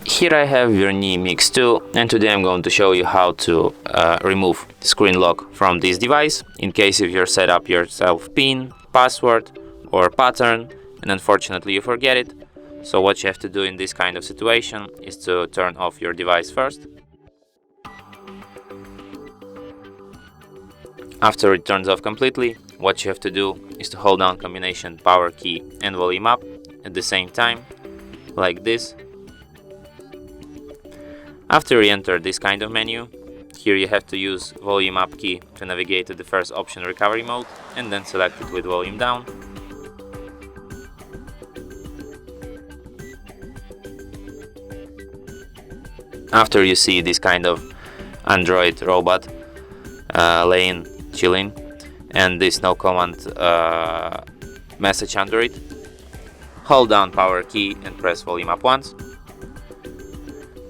Here I have VERNEE Mix 2, and today I'm going to show you how to remove screen lock from this device in case if you're set up yourself PIN, password or pattern and unfortunately you forget it. So what you have to do in this kind of situation is to turn off your device first. After it turns off completely, what you have to do is to hold down combination power key and volume up at the same time, like this. After you enter this kind of menu, here you have to use volume up key to navigate to the first option, recovery mode, and then select it with volume down. After you see this kind of Android robot laying, chilling, and this no command message under it, hold down power key and press volume up once.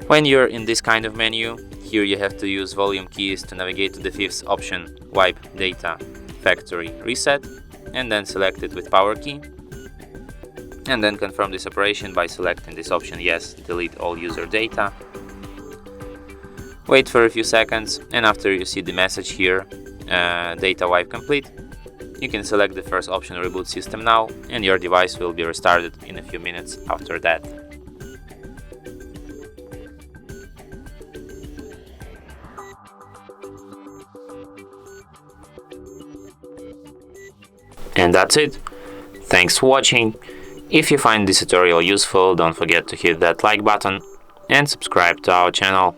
When you're in this kind of menu, here you have to use volume keys to navigate to the fifth option, wipe data factory reset, and then select it with power key. And then confirm this operation by selecting this option, yes, delete all user data. Wait for a few seconds, and after you see the message here, data wipe complete, you can select the first option, reboot system now, and your device will be restarted in a few minutes after that. And that's it. Thanks for watching. If you find this tutorial useful, don't forget to hit that like button and subscribe to our channel.